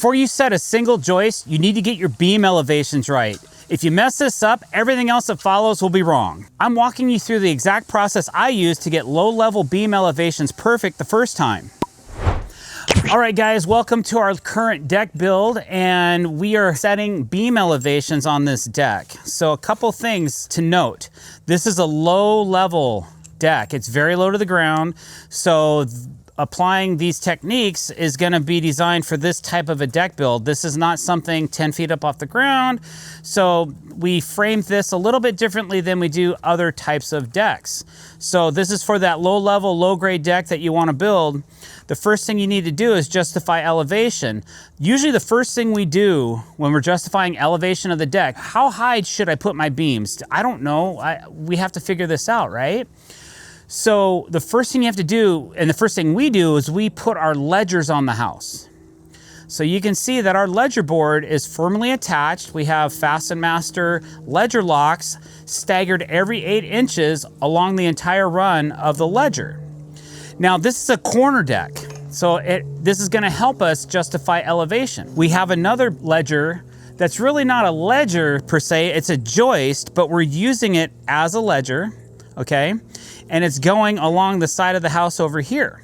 Before you set a single joist, you need to get your beam elevations right. If you mess this up, everything else that follows will be wrong. I'm walking you through the exact process I use to get low-level beam elevations perfect the first time. All right, guys, welcome to our current deck build, and we are setting beam elevations on this deck. So a couple things to note. This is a low-level deck. It's very low to the ground, so applying these techniques is going to be designed for this type of a deck build. This is not something 10 feet up off the ground, so we framed this a little bit differently than we do other types of decks. So this is for that low-level, low-grade deck that you want to build. The first thing you need to do is justify elevation. Usually the first thing we do when we're justifying elevation of the deck, how high should I put my beams? I don't know. We have to figure this out, right? So the first thing you have to do, and the first thing we do, is we put our ledgers on the house. So you can see that our ledger board is firmly attached. We have Fasten Master ledger locks staggered every 8 inches along the entire run of the ledger. Now this is a corner deck, so this is gonna help us justify elevation. We have another ledger that's really not a ledger per se, it's a joist, but we're using it as a ledger, okay? And it's going along the side of the house over here.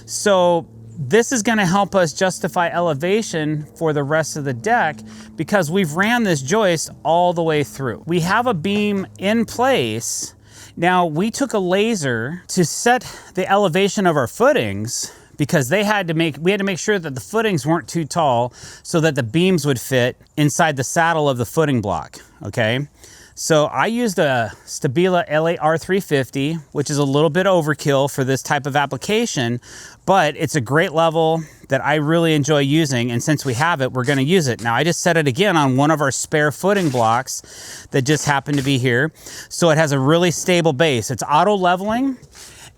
So this is gonna help us justify elevation for the rest of the deck because we've ran this joist all the way through. We have a beam in place. Now we took a laser to set the elevation of our footings because we had to make sure that the footings weren't too tall so that the beams would fit inside the saddle of the footing block, okay? So I used a Stabila LAR 350, which is a little bit overkill for this type of application, but it's a great level that I really enjoy using, and since we have it, we're gonna use it. Now I just set it again on one of our spare footing blocks that just happened to be here. So it has a really stable base. It's auto leveling,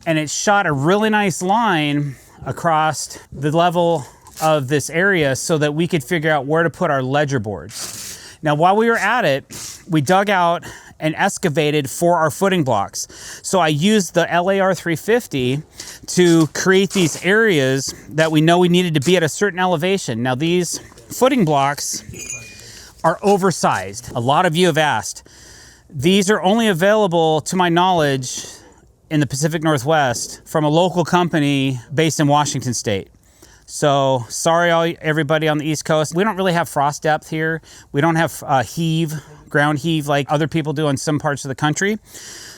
and it shot a really nice line across the level of this area so that we could figure out where to put our ledger boards. Now, while we were at it, we dug out and excavated for our footing blocks. So I used the LAR 350 to create these areas that we know we needed to be at a certain elevation. Now, these footing blocks are oversized. A lot of you have asked. These are only available, to my knowledge, in the Pacific Northwest from a local company based in Washington State. So sorry, everybody on the East Coast. We don't really have frost depth here. We don't have ground heave like other people do in some parts of the country.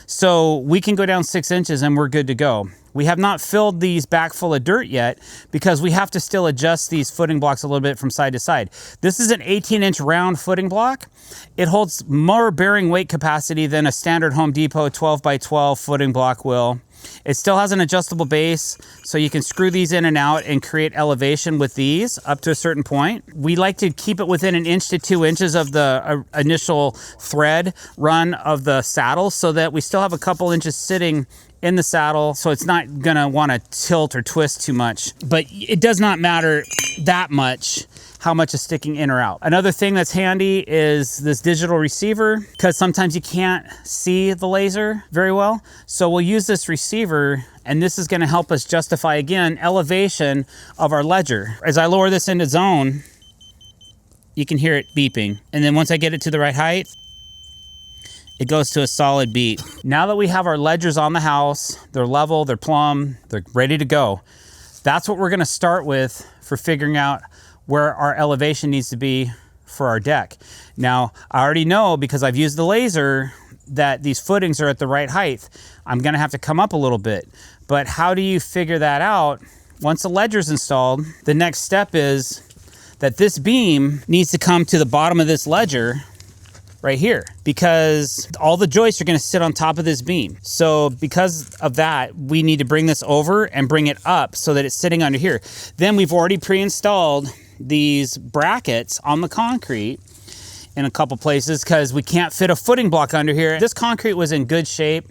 So we can go down 6 inches and we're good to go. We have not filled these back full of dirt yet because we have to still adjust these footing blocks a little bit from side to side. This is an 18-inch round footing block. It holds more bearing weight capacity than a standard Home Depot 12x12 footing block will. It still has an adjustable base, so you can screw these in and out and create elevation with these up to a certain point. We like to keep it within 1 inch to 2 inches of the initial thread run of the saddle so that we still have a couple inches sitting in the saddle, so it's not gonna wanna tilt or twist too much. But it does not matter that much how much is sticking in or out. Another thing that's handy is this digital receiver, because sometimes you can't see the laser very well. So we'll use this receiver, and this is gonna help us justify, again, elevation of our ledger. As I lower this into zone, you can hear it beeping. And then once I get it to the right height, it goes to a solid beat. Now that we have our ledgers on the house, they're level, they're plumb, they're ready to go. That's what we're gonna start with for figuring out where our elevation needs to be for our deck. Now, I already know because I've used the laser that these footings are at the right height. I'm gonna have to come up a little bit, but how do you figure that out? Once the ledger's installed, the next step is that this beam needs to come to the bottom of this ledger right here because all the joists are gonna sit on top of this beam. So because of that, we need to bring this over and bring it up so that it's sitting under here. Then we've already pre-installed these brackets on the concrete in a couple places because we can't fit a footing block under here. This concrete was in good shape.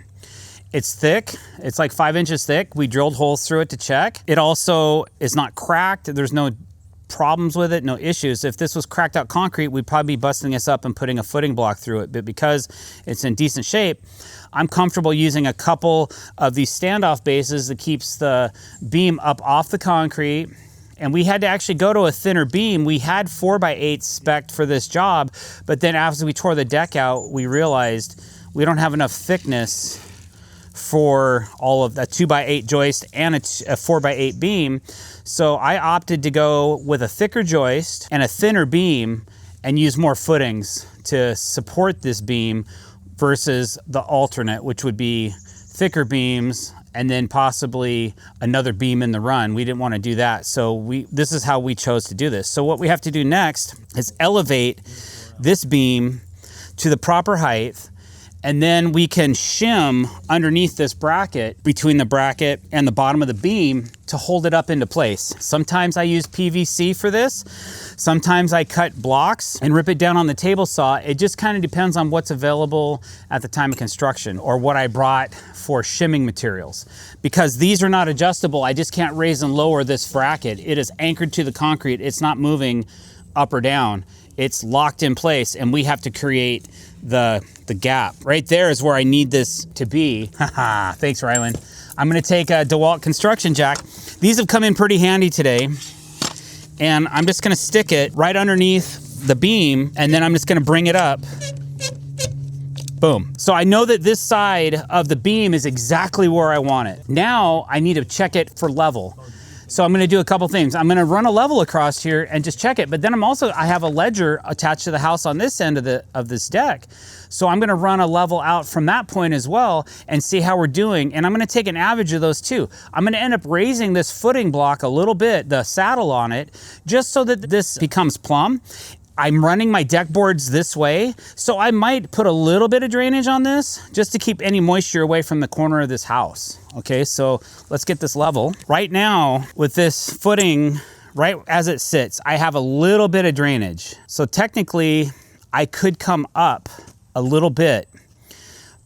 It's thick, it's like 5 inches thick. We drilled holes through it to check. It also is not cracked. There's no problems with it, no issues. If this was cracked out concrete, we'd probably be busting this up and putting a footing block through it. But because it's in decent shape, I'm comfortable using a couple of these standoff bases that keeps the beam up off the concrete And we had to actually go to a thinner beam. We had 4x8 spec'd for this job, but then after we tore the deck out, we realized we don't have enough thickness for all of a 2x8 joist and a 4x8 beam. So I opted to go with a thicker joist and a thinner beam and use more footings to support this beam versus the alternate, which would be thicker beams and then possibly another beam in the run. We didn't want to do that. So this is how we chose to do this. So what we have to do next is elevate this beam to the proper height, and then we can shim underneath this bracket, between the bracket and the bottom of the beam, to hold it up into place. Sometimes I use PVC for this. Sometimes I cut blocks and rip it down on the table saw. It just kind of depends on what's available at the time of construction or what I brought for shimming materials. Because these are not adjustable, I just can't raise and lower this bracket. It is anchored to the concrete. It's not moving up or down. It's locked in place, and we have to create the gap. Right there is where I need this to be. Haha, thanks, Ryland. I'm gonna take a DeWalt construction jack. These have come in pretty handy today, and I'm just gonna stick it right underneath the beam, and then I'm just gonna bring it up. Boom. So I know that this side of the beam is exactly where I want it. Now I need to check it for level. So I'm gonna do a couple things. I'm gonna run a level across here and just check it, but then I have a ledger attached to the house on this end of this deck. So I'm gonna run a level out from that point as well and see how we're doing. And I'm gonna take an average of those two. I'm gonna end up raising this footing block a little bit, the saddle on it, just so that this becomes plumb. I'm running my deck boards this way, so I might put a little bit of drainage on this just to keep any moisture away from the corner of this house. Okay, so let's get this level. Right now, with this footing, right as it sits, I have a little bit of drainage. So technically, I could come up a little bit,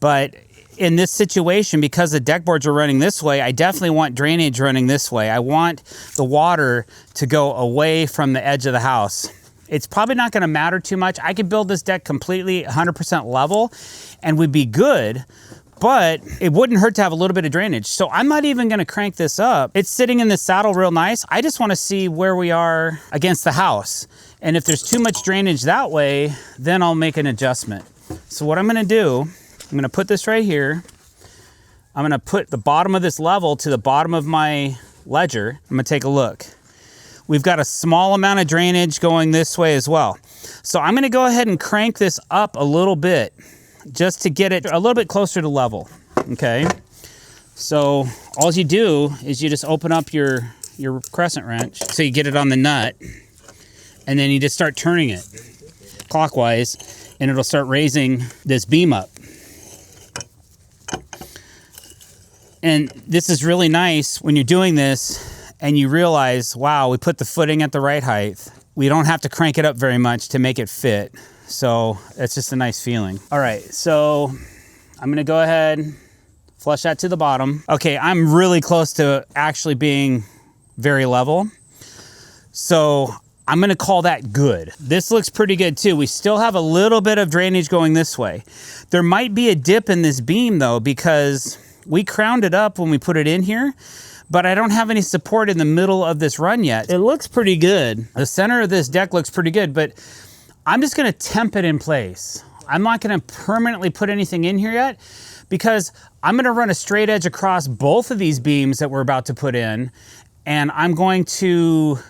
but in this situation, because the deck boards are running this way, I definitely want drainage running this way. I want the water to go away from the edge of the house. It's probably not gonna matter too much. I could build this deck completely 100% level and we'd be good, but it wouldn't hurt to have a little bit of drainage. So I'm not even gonna crank this up. It's sitting in the saddle real nice. I just wanna see where we are against the house. And if there's too much drainage that way, then I'll make an adjustment. So what I'm gonna do, I'm gonna put this right here. I'm gonna put the bottom of this level to the bottom of my ledger. I'm gonna take a look. We've got a small amount of drainage going this way as well. So I'm gonna go ahead and crank this up a little bit just to get it a little bit closer to level, okay? So all you do is you just open up your crescent wrench so you get it on the nut, and then you just start turning it clockwise and it'll start raising this beam up. And this is really nice when you're doing this and you realize, wow, we put the footing at the right height. We don't have to crank it up very much to make it fit. So it's just a nice feeling. All right, so I'm gonna go ahead, flush that to the bottom. Okay, I'm really close to actually being very level. So I'm gonna call that good. This looks pretty good too. We still have a little bit of drainage going this way. There might be a dip in this beam though, because we crowned it up when we put it in here, but I don't have any support in the middle of this run yet. It looks pretty good. The center of this deck looks pretty good, but I'm just gonna temp it in place. I'm not gonna permanently put anything in here yet because I'm gonna run a straight edge across both of these beams that we're about to put in, and I'm going to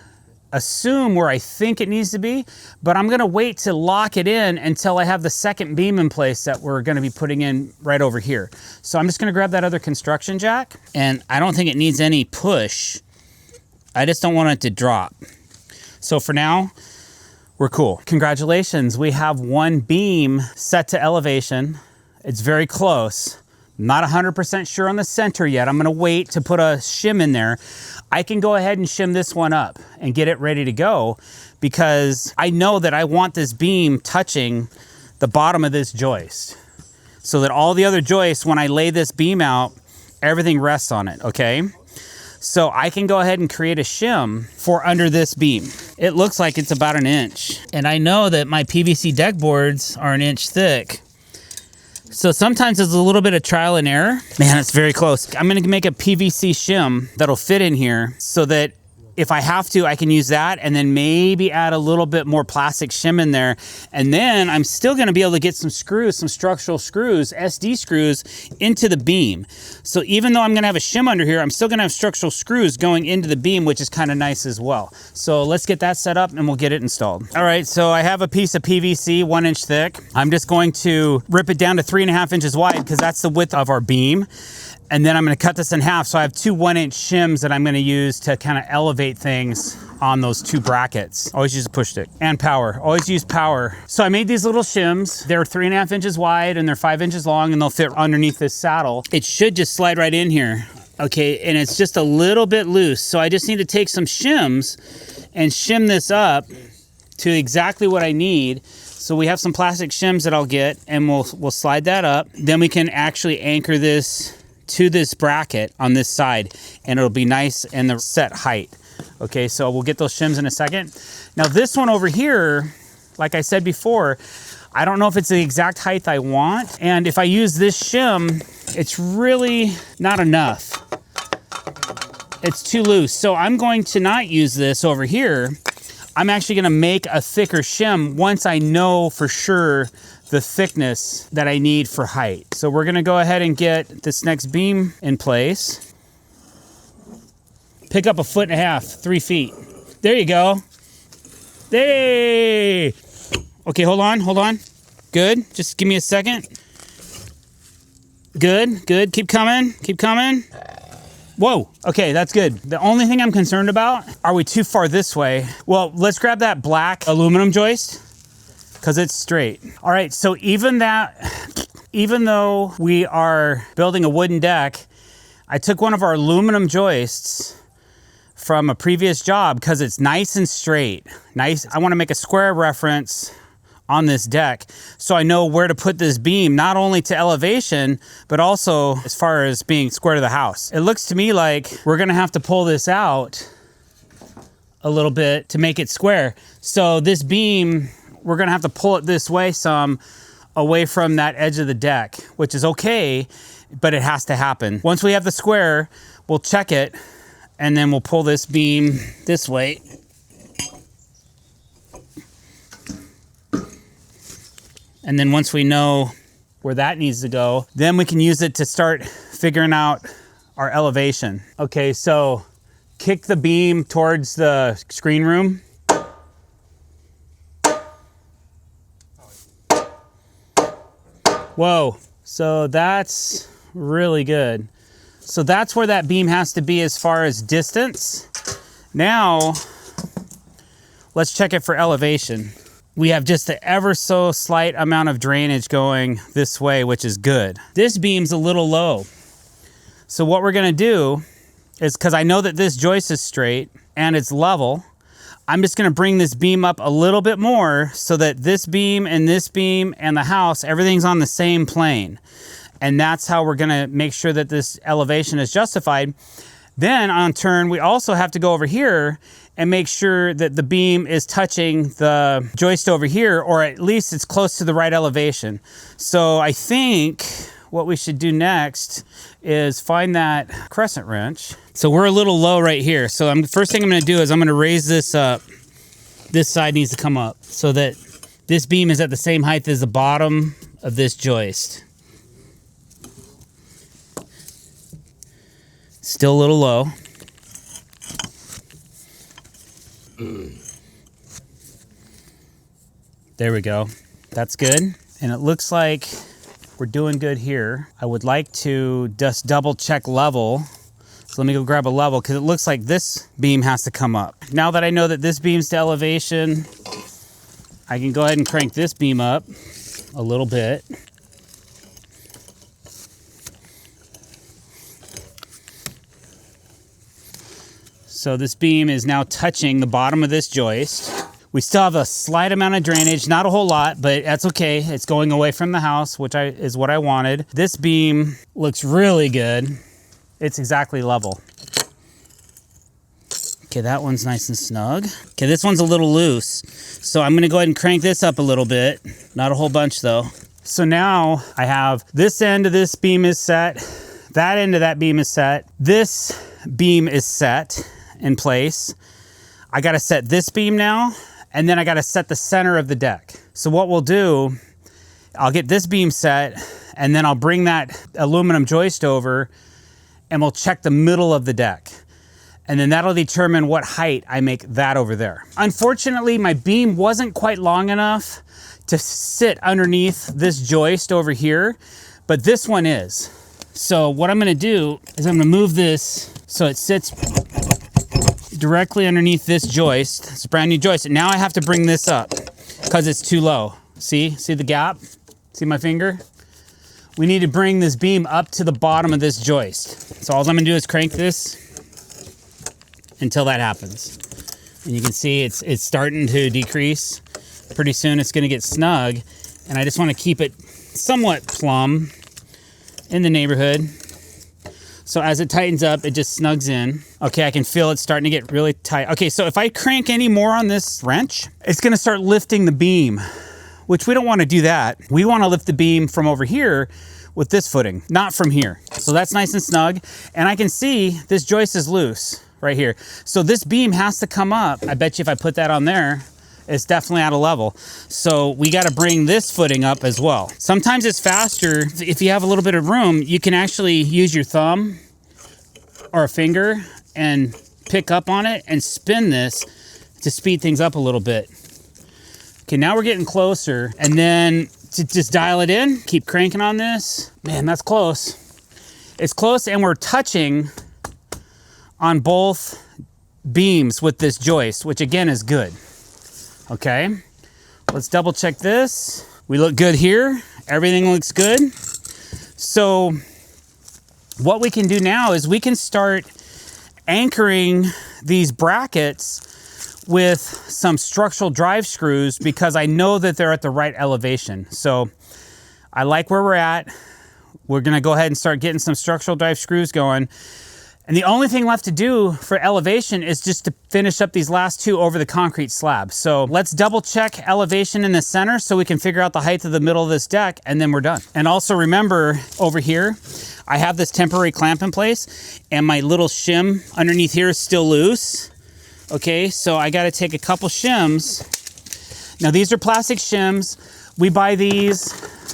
assume where I think it needs to be, but I'm gonna wait to lock it in until I have the second beam in place that we're gonna be putting in right over here. So I'm just gonna grab that other construction jack, and I don't think it needs any push. I just don't want it to drop. So for now, we're cool. Congratulations, we have one beam set to elevation. It's very close. Not 100% sure on the center yet. I'm gonna wait to put a shim in there. I can go ahead and shim this one up and get it ready to go because I know that I want this beam touching the bottom of this joist so that all the other joists, when I lay this beam out, everything rests on it, okay? So I can go ahead and create a shim for under this beam. It looks like it's about 1 inch. And I know that my PVC deck boards are 1 inch thick. So sometimes there's a little bit of trial and error. Man, it's very close. I'm gonna make a PVC shim that'll fit in here so that if I have to, I can use that and then maybe add a little bit more plastic shim in there. And then I'm still gonna be able to get some screws, some structural screws, SD screws into the beam. So even though I'm gonna have a shim under here, I'm still gonna have structural screws going into the beam, which is kind of nice as well. So let's get that set up and we'll get it installed. All right, so I have a piece of PVC 1 inch thick. I'm just going to rip it down to 3.5 inches wide because that's the width of our beam. And then I'm gonna cut this in half. So I have two 1 inch shims that I'm gonna use to kind of elevate things on those two brackets. Always use a push stick and power, always use power. So I made these little shims. They're 3.5 inches wide and they're 5 inches long and they'll fit underneath this saddle. It should just slide right in here. Okay, and it's just a little bit loose. So I just need to take some shims and shim this up to exactly what I need. So we have some plastic shims that I'll get and we'll slide that up. Then we can actually anchor this to this bracket on this side and it'll be nice and the set height. Okay, so we'll get those shims in a second. Now this one over here, like I said before, I don't know if it's the exact height I want. And if I use this shim, it's really not enough. It's too loose. So I'm going to not use this over here. I'm actually gonna make a thicker shim once I know for sure the thickness that I need for height. So we're gonna go ahead and get this next beam in place. Pick up 1.5 feet, 3 feet. There you go. Hey! Okay, hold on. Good, just give me a second. Good, keep coming. Whoa, okay, that's good. The only thing I'm concerned about, are we too far this way? Well, let's grab that black aluminum joist, because it's straight. All right, so even though we are building a wooden deck, I took one of our aluminum joists from a previous job because it's nice and straight. Nice, I wanna make a square reference on this deck so I know where to put this beam, not only to elevation, but also as far as being square to the house. It looks to me like we're gonna have to pull this out a little bit to make it square. So this beam, we're gonna have to pull it this way some away from that edge of the deck, which is okay, but it has to happen. Once we have the square, we'll check it and then we'll pull this beam this way. And then once we know where that needs to go, then we can use it to start figuring out our elevation. Okay, so kick the beam towards the screen room. Whoa, so that's really good. So that's where that beam has to be as far as distance. Now, let's check it for elevation. We have just an ever so slight amount of drainage going this way, which is good. This beam's a little low. So what we're gonna do is, because I know that this joist is straight and it's level, I'm just gonna bring this beam up a little bit more so that this beam and the house, everything's on the same plane. And that's how we're gonna make sure that this elevation is justified. Then on turn, we also have to go over here and make sure that the beam is touching the joist over here, or at least it's close to the right elevation. So I think what we should do next is find that crescent wrench. So we're a little low right here. So first thing I'm gonna do is I'm gonna raise this up. This side needs to come up so that this beam is at the same height as the bottom of this joist. Still a little low. There we go. That's good. And it looks like we're doing good here. I would like to just double check level. So let me go grab a level because it looks like this beam has to come up. Now that I know that this beam's to elevation, I can go ahead and crank this beam up a little bit. So this beam is now touching the bottom of this joist. We still have a slight amount of drainage, not a whole lot, but that's okay. It's going away from the house, which is what I wanted. This beam looks really good. It's exactly level. Okay, that one's nice and snug. Okay, this one's a little loose. So I'm gonna go ahead and crank this up a little bit. Not a whole bunch though. So now I have this end of this beam is set. That end of that beam is set. This beam is set. in place. I gotta set this beam now, and then I gotta set the center of the deck. So what we'll do, I'll get this beam set, and then I'll bring that aluminum joist over, and we'll check the middle of the deck. And then that'll determine what height I make that over there. Unfortunately, my beam wasn't quite long enough to sit underneath this joist over here, but this one is. So what I'm gonna do is I'm gonna move this so it sits directly underneath this joist. It's a brand new joist. And now I have to bring this up because it's too low. See the gap? See my finger? We need to bring this beam up to the bottom of this joist. So all I'm gonna do is crank this until that happens. And you can see it's starting to decrease. Pretty soon it's gonna get snug, and I just wanna keep it somewhat plumb in the neighborhood. So as it tightens up, it just snugs in. Okay, I can feel it starting to get really tight. Okay, so if I crank any more on this wrench, it's gonna start lifting the beam, which we don't wanna do that. We wanna lift the beam from over here with this footing, not from here. So that's nice and snug. And I can see this joist is loose right here. So this beam has to come up. I bet you if I put that on there, it's definitely out of level. So we gotta bring this footing up as well. Sometimes it's faster. If you have a little bit of room, you can actually use your thumb or a finger and pick up on it and spin this to speed things up a little bit. Okay, now we're getting closer. And then to just dial it in, keep cranking on this. Man, that's close. It's close, and we're touching on both beams with this joist, which again is good. Okay, let's double check this. We look good here. Everything looks good. So what we can do now is we can start anchoring these brackets with some structural drive screws, because I know that they're at the right elevation. So I like where we're at. We're gonna go ahead and start getting some structural drive screws going. And the only thing left to do for elevation is just to finish up these last two over the concrete slab. So let's double check elevation in the center so we can figure out the height of the middle of this deck, and then we're done. And also remember, over here, I have this temporary clamp in place, and my little shim underneath here is still loose. Okay, so I gotta take a couple shims. Now these are plastic shims. We buy these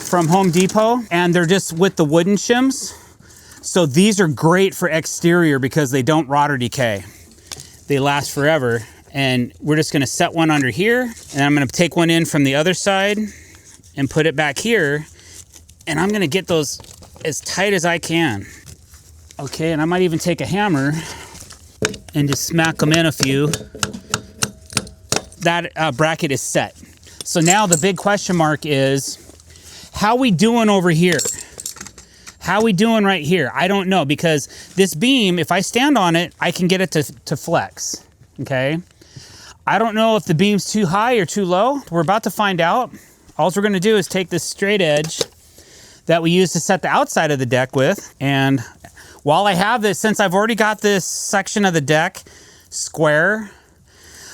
from Home Depot, and they're just with the wooden shims. So these are great for exterior because they don't rot or decay. They last forever. And we're just gonna set one under here, and I'm gonna take one in from the other side and put it back here. And I'm gonna get those as tight as I can. Okay, and I might even take a hammer and just smack them in a few. That bracket is set. So now the big question mark is, how we doing over here? How we doing right here? I don't know, because this beam, if I stand on it, I can get it to flex, okay? I don't know if the beam's too high or too low. We're about to find out. All we're gonna do is take this straight edge that we use to set the outside of the deck with, and while I have this, since I've already got this section of the deck square,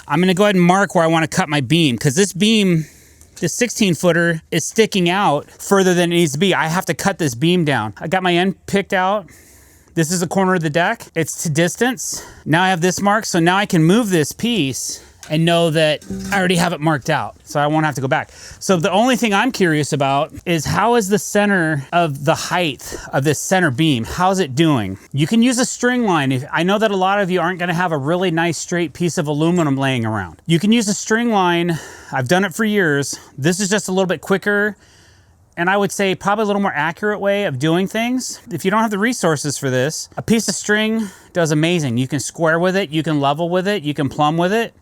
I'm gonna go ahead and mark where I wanna cut my beam, because this beam, this 16-footer is sticking out further than it needs to be. I have to cut this beam down. I got my end picked out. This is the corner of the deck. It's to distance. Now I have this marked, so now I can move this piece and know that I already have it marked out, so I won't have to go back. So the only thing I'm curious about is, how is the center of the height of this center beam? How's it doing? You can use a string line. I know that a lot of you aren't gonna have a really nice straight piece of aluminum laying around. You can use a string line. I've done it for years. This is just a little bit quicker, and I would say probably a little more accurate way of doing things. If you don't have the resources for this, a piece of string does amazing. You can square with it, you can level with it, you can plumb with it,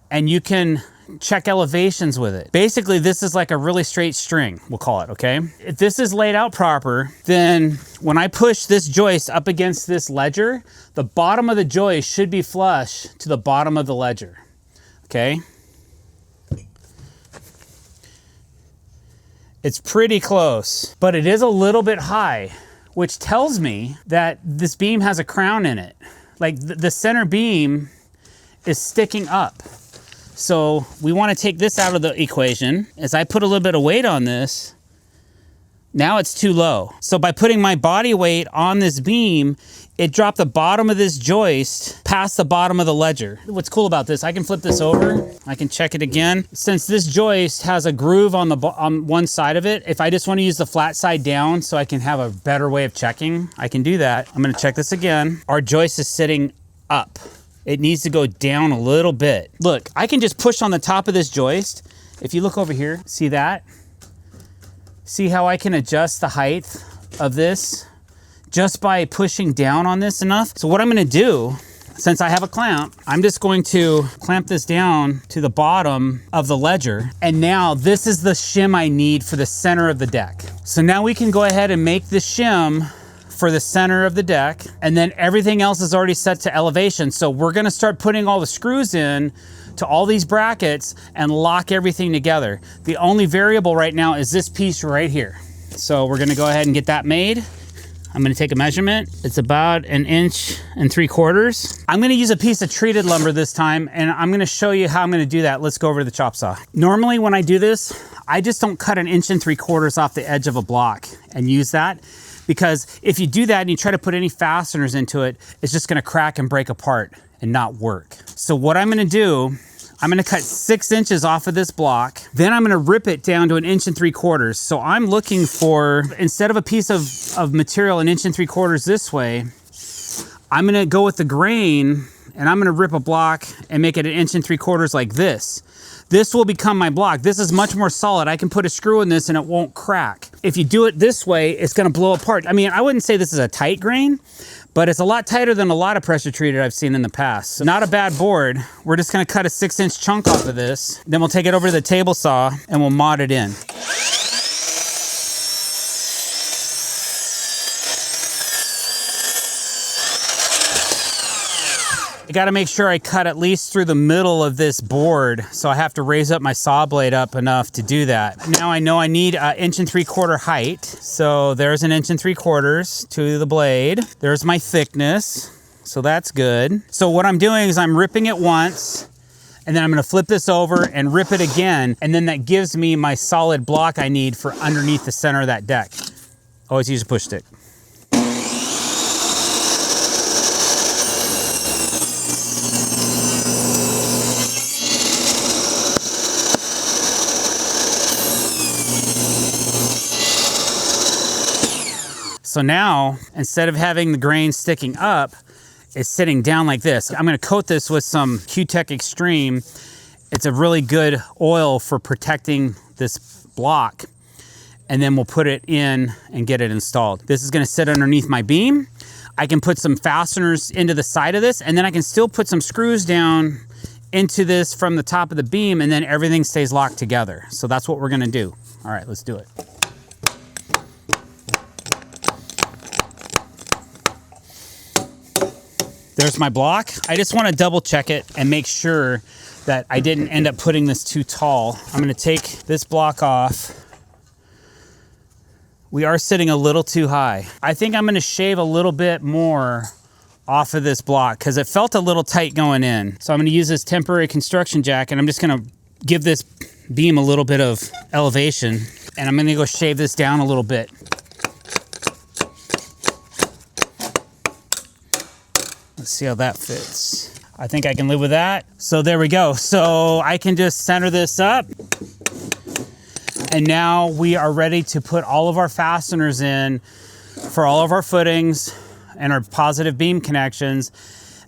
and you can check elevations with it. Basically, this is like a really straight string, we'll call it, okay? If this is laid out proper, then when I push this joist up against this ledger, the bottom of the joist should be flush to the bottom of the ledger, okay? It's pretty close, but it is a little bit high, which tells me that this beam has a crown in it. Like the center beam is sticking up. So we want to take this out of the equation. As I put a little bit of weight on this, Now it's too low. So by putting my body weight on this beam, it dropped the bottom of this joist past the bottom of the ledger. What's cool about this, I can flip this over. I can check it again. Since this joist has a groove on one side of it, if I just want to use the flat side down so I can have a better way of checking, I can do that. I'm going to check this again. Our joist is sitting up. It needs to go down a little bit. Look, I can just push on the top of this joist. If you look over here, see that? See how I can adjust the height of this just by pushing down on this enough? So what I'm gonna do, since I have a clamp, I'm just going to clamp this down to the bottom of the ledger. And now this is the shim I need for the center of the deck. So now we can go ahead and make the shim for the center of the deck. And then everything else is already set to elevation. So we're gonna start putting all the screws in to all these brackets and lock everything together. The only variable right now is this piece right here. So we're gonna go ahead and get that made. I'm gonna take a measurement. It's about 1.75 inches. I'm gonna use a piece of treated lumber this time, and I'm gonna show you how I'm gonna do that. Let's go over to the chop saw. Normally when I do this, I just don't cut 1.75 inches off the edge of a block and use that, because if you do that and you try to put any fasteners into it, it's just gonna crack and break apart and not work. So what I'm gonna do, I'm gonna cut 6 inches off of this block. Then I'm gonna rip it down to 1.75 inches. So I'm looking for, instead of a piece of material 1.75 inches this way, I'm gonna go with the grain and I'm gonna rip a block and make it 1.75 inches like this. This will become my block. This is much more solid. I can put a screw in this and it won't crack. If you do it this way, it's gonna blow apart. I mean, I wouldn't say this is a tight grain, but it's a lot tighter than a lot of pressure treated I've seen in the past. So not a bad board. We're just gonna cut a 6-inch chunk off of this. Then we'll take it over to the table saw and we'll mod it in. I gotta make sure I cut at least through the middle of this board, so I have to raise up my saw blade up enough to do that. Now I know I need 1.75 inch height, so there's 1.75 inches to the blade. There's my thickness, so that's good. So what I'm doing is I'm ripping it once, and then I'm gonna flip this over and rip it again, and then that gives me my solid block I need for underneath the center of that deck. Always use a push stick. So now, instead of having the grain sticking up, it's sitting down like this. I'm gonna coat this with some Q-Tech Extreme. It's a really good oil for protecting this block. And then we'll put it in and get it installed. This is gonna sit underneath my beam. I can put some fasteners into the side of this, and then I can still put some screws down into this from the top of the beam, and then everything stays locked together. So that's what we're gonna do. All right, let's do it. There's my block. I just want to double check it and make sure that I didn't end up putting this too tall. I'm going to take this block off. We are sitting a little too high. I think I'm going to shave a little bit more off of this block because it felt a little tight going in. So I'm going to use this temporary construction jack, and I'm just going to give this beam a little bit of elevation, and I'm going to go shave this down a little bit. Let's see how that fits. I think I can live with that. So there we go. So I can just center this up. And now we are ready to put all of our fasteners in for all of our footings and our positive beam connections.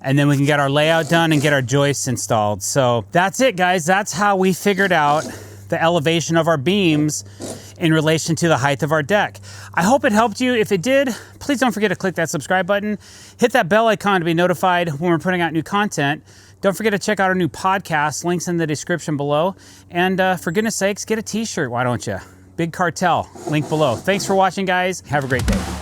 And then we can get our layout done and get our joists installed. So that's it, guys. That's how we figured out the elevation of our beams in relation to the height of our deck. I hope it helped you. If it did, please don't forget to click that subscribe button. Hit that bell icon to be notified when we're putting out new content. Don't forget to check out our new podcast, links in the description below. And for goodness sakes, get a t-shirt, why don't you? Big Cartel, link below. Thanks for watching, guys. Have a great day.